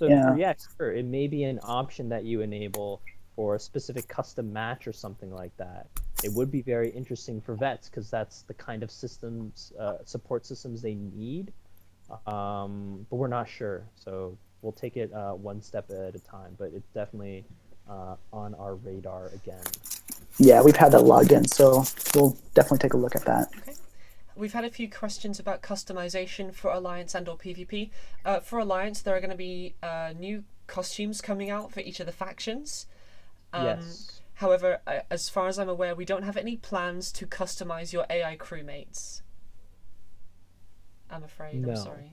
Yeah. Sure, it may be an option that you enable for a specific custom match or something like that. It would be very interesting for vets because that's the kind of systems, support systems they need. But we're not sure, so we'll take it one step at a time. But it's definitely on our radar again. Yeah, we've had that logged in, so we'll definitely take a look at that. Okay. We've had a few questions about customization for Alliance and or PvP. For Alliance, there are going to be new costumes coming out for each of the factions. Yes. However, as far as I'm aware, we don't have any plans to customize your AI crewmates. I'm afraid. No. I'm sorry.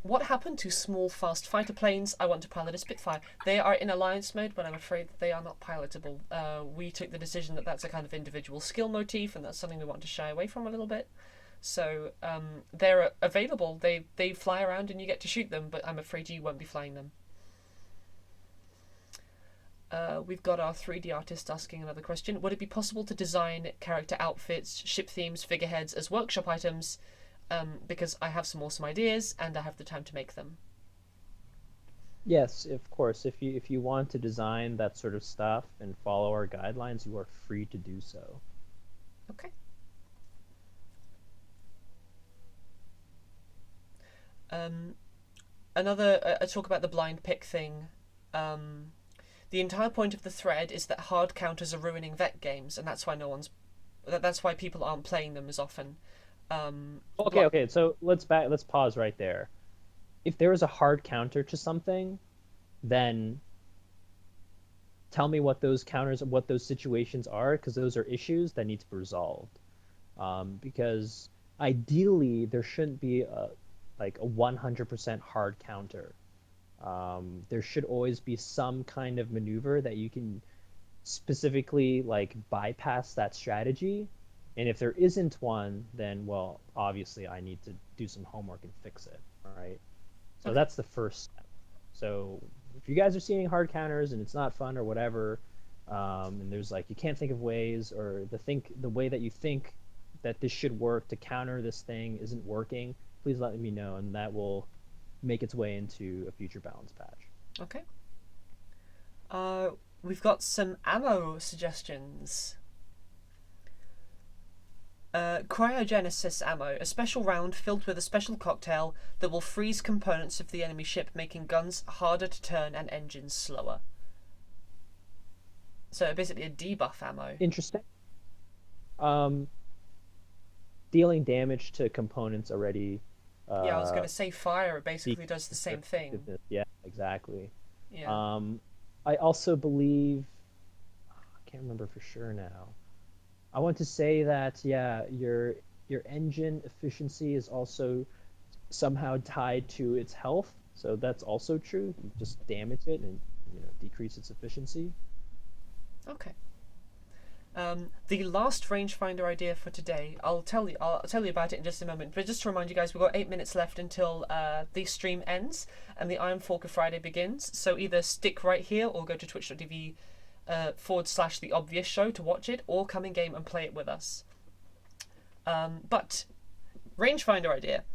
What happened to small, fast fighter planes? I want to pilot a Spitfire. They are in Alliance mode, but I'm afraid that they are not pilotable. We took the decision that that's a kind of individual skill motif, and that's something we want to shy away from a little bit. So they're available. They fly around, and you get to shoot them, but I'm afraid you won't be flying them. We've got our 3D artist asking another question. Would it be possible to design character outfits, ship themes, figureheads as workshop items? Because I have some awesome ideas and I have the time to make them. Yes, of course. If you want to design that sort of stuff and follow our guidelines, you are free to do so. Okay. Another a talk about the blind pick thing. The entire point of the thread is that hard counters are ruining vet games, and that's why that's why people aren't playing them as often. Okay. So let's pause right there. If there is a hard counter to something, then tell me what those counters, what those situations are, because those are issues that need to be resolved. Because ideally, there shouldn't be a 100% hard counter. There should always be some kind of maneuver that you can specifically bypass that strategy. And if there isn't one, then, well, obviously I need to do some homework and fix it. All right. So Okay. That's the first step. So if you guys are seeing hard counters and it's not fun or whatever, and there's you can't think of ways, or the way that you think that this should work to counter this thing isn't working, please let me know, and that will make its way into a future balance patch. Okay. we've got some ammo suggestions. Cryogenesis ammo, a special round filled with a special cocktail that will freeze components of the enemy ship, making guns harder to turn and engines slower. So basically a debuff ammo. Interesting. Dealing damage to components already. Yeah, I was going to say fire basically does the same thing. Yeah, exactly. Yeah. I also believe, I can't remember for sure now. I want to say that, yeah, your engine efficiency is also somehow tied to its health, so that's also true. You just damage it and decrease its efficiency. Okay. The last rangefinder idea for today, I'll tell you about it in just a moment. But just to remind you guys, we've got 8 minutes left until the stream ends and the Iron Forker Friday begins. So either stick right here or go to twitch.tv / The Obvious Show to watch it, or come in game and play it with us. But rangefinder idea.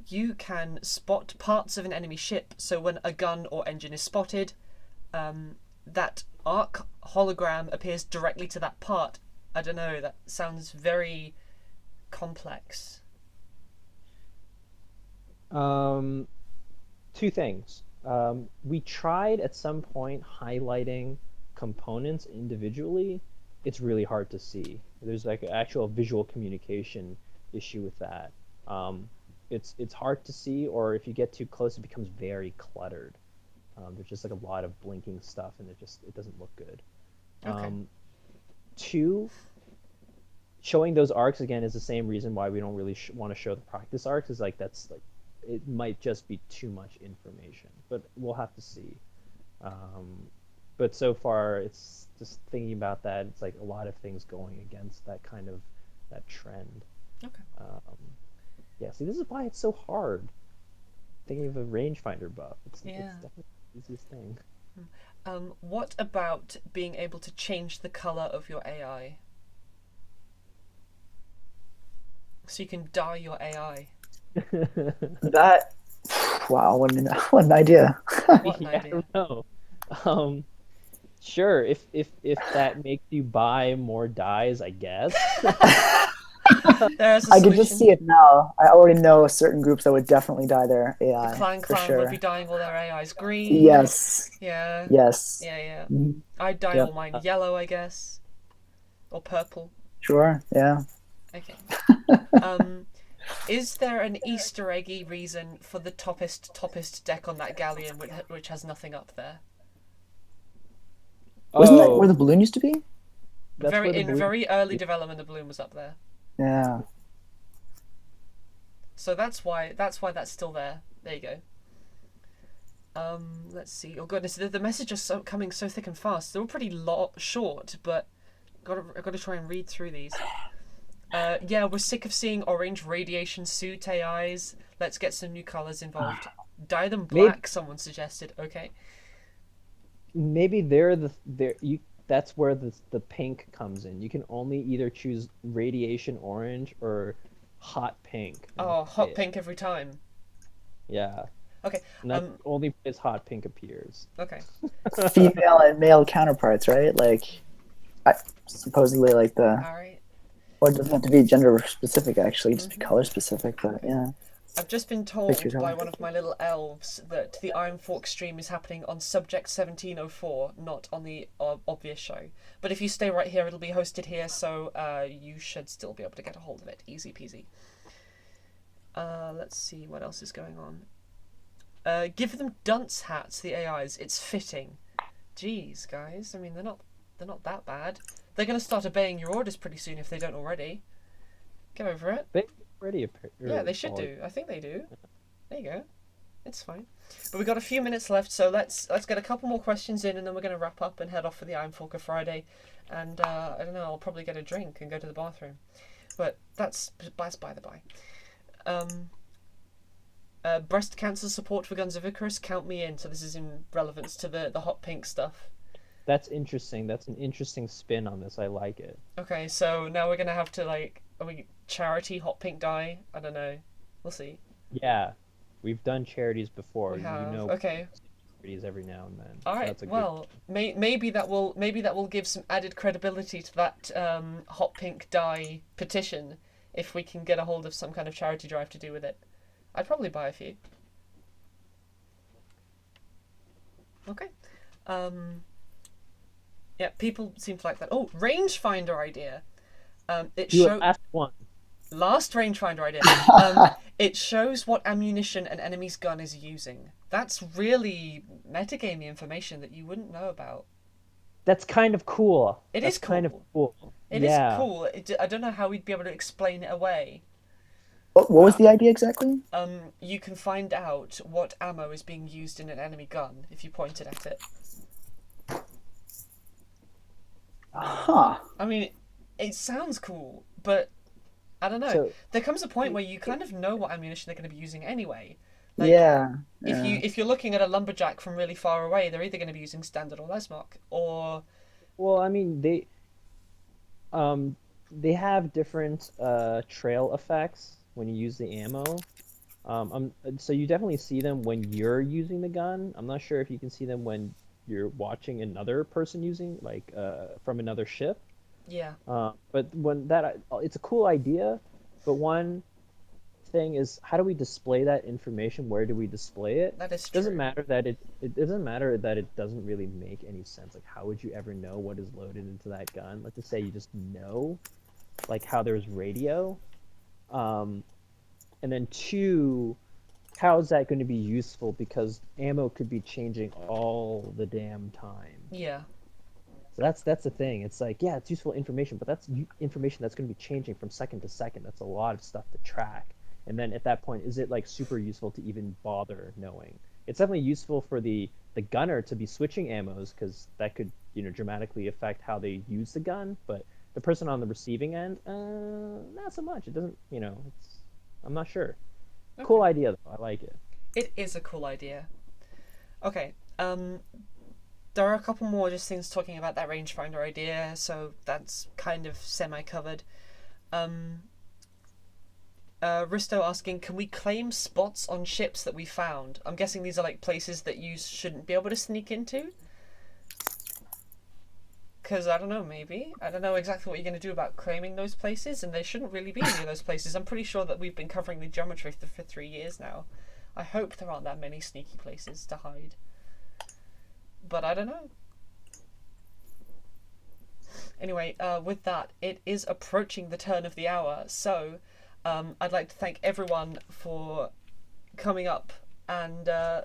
You can spot parts of an enemy ship, so when a gun or engine is spotted, that arc hologram appears directly to that part. I don't know, that sounds very complex. Two things. We tried at some point highlighting components individually. It's really hard to see. There's like an actual visual communication issue with that. It's hard to see, or if you get too close, it becomes very cluttered. There's just like a lot of blinking stuff, and it doesn't look good. Okay. Two, showing those arcs again is the same reason why we don't really want to show the practice arcs. Is like it might just be too much information, but we'll have to see. But so far, it's just thinking about that. It's like a lot of things going against that trend. Okay. Yeah. See, this is why it's so hard. Thinking of a rangefinder buff. It's definitely the easiest thing. What about being able to change the color of your AI? So you can dye your AI. That, wow, what an idea. What an idea. I don't know. Sure, if that makes you buy more dyes, I guess. There's a I solution. can just see it now. I already know certain groups that would definitely dye their AI. The Clan for sure. would be dyeing all their AIs green. Yes. Yeah. Yes. Yeah. Mhm. I'd dye Yep. all mine yellow, I guess. Or purple. Sure. Yeah. Okay. Is there an Easter eggy reason for the toppest deck on that galleon which has nothing up there? Wasn't that where the balloon used to be? Very early development, the balloon was up there. Yeah. So that's why that's still there. There you go. Let's see. Oh goodness, the messages are coming so thick and fast. They're all pretty short, but I've got to try and read through these. Yeah, we're sick of seeing orange radiation suit AIs. Let's get some new colors involved. Dye them black, someone suggested. Okay. Maybe that's where the pink comes in. You can only either choose radiation orange or hot pink. Oh, hot pink every time. Yeah. Okay. And that's only place hot pink appears. Okay. Female and male counterparts, right? Like, supposedly like the. All right. Or it doesn't have to be gender specific, actually, just be color specific. But yeah. I've just been told by one of my little elves that the Iron Fork stream is happening on Subject 1704, not on the Obvious Show. But if you stay right here, it'll be hosted here, so you should still be able to get a hold of it. Easy peasy. Let's see what else is going on. Give them dunce hats, the AIs. It's fitting. Jeez, guys. I mean, they're not that bad. They're going to start obeying your orders pretty soon if they don't already. Get over it. Yeah, they should do. I think they do. There you go. It's fine. But we've got a few minutes left, so let's get a couple more questions in, and then we're going to wrap up and head off for the Iron Forker Friday. And I don't know, I'll probably get a drink and go to the bathroom. But that's by the by. Breast cancer support for Guns of Icarus, count me in. So this is in relevance to the hot pink stuff. That's interesting. That's an interesting spin on this. I like it. Okay, so now we're going to have to, like, are we charity hot pink dye? I don't know. We'll see. Yeah. We've done charities before. We have. You know. Okay. parodies every now and then. All So right. that's a Well, maybe that will give some added credibility to that hot pink dye petition if we can get a hold of some kind of charity drive to do with it. I'd probably buy a few. Okay. Yeah, people seem to like that. Oh, rangefinder idea. last one. Last rangefinder idea. It shows what ammunition an enemy's gun is using. That's really metagamey information that you wouldn't know about. That's kind of cool. That's kind of cool. It is cool. I don't know how we'd be able to explain it away. What was the idea exactly? You can find out what ammo is being used in an enemy gun if you pointed at it. Huh. I mean, it sounds cool, but I don't know. So, there comes a point where you kind of know what ammunition they're going to be using anyway. Like, yeah. If you're looking at a lumberjack from really far away, they're either going to be using standard or Lesmark, or. Well, I mean, they have different trail effects when you use the ammo. So you definitely see them when you're using the gun. I'm not sure if you can see them when you're watching another person using, like, from another ship. Yeah. But it's a cool idea, but one thing is, how do we display that information? Where do we display it? That is It true. doesn't matter that it doesn't matter that it doesn't really make any sense. Like, how would you ever know what is loaded into that gun? Let's just say you just know, like, how there's radio. And then two, how is that going to be useful? Because ammo could be changing all the damn time. Yeah. So that's the thing. It's like, yeah, it's useful information, but that's information that's going to be changing from second to second. That's a lot of stuff to track. And then at that point, is it like super useful to even bother knowing? It's definitely useful for the gunner to be switching ammos, because that could, dramatically affect how they use the gun. But the person on the receiving end, not so much. It doesn't, I'm not sure. Okay. Cool idea though. I like it. It is a cool idea. Okay. There are a couple more just things talking about that rangefinder idea, so that's kind of semi-covered. Risto asking, can we claim spots on ships that we found? I'm guessing these are like places that you shouldn't be able to sneak into? Because I don't know, maybe. I don't know exactly what you're going to do about claiming those places, and they shouldn't really be any of those places. I'm pretty sure that we've been covering the geometry for 3 years now. I hope there aren't that many sneaky places to hide. But I don't know. Anyway, with that, it is approaching the turn of the hour, so I'd like to thank everyone for coming up and, for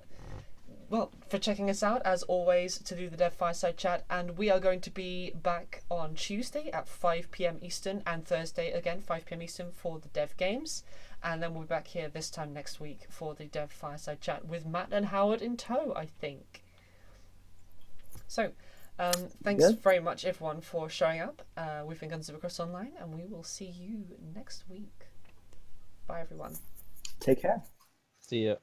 checking us out, as always, to do the Dev Fireside chat. And we are going to be back on Tuesday at 5 p.m. Eastern, and Thursday again 5 p.m. Eastern for the Dev Games. And then we'll be back here this time next week for the Dev Fireside chat with Matt and Howard in tow, I think. So, thanks very much, everyone, for showing up. We've been Guns of Icarus Online, and we will see you next week. Bye, everyone. Take care. See ya.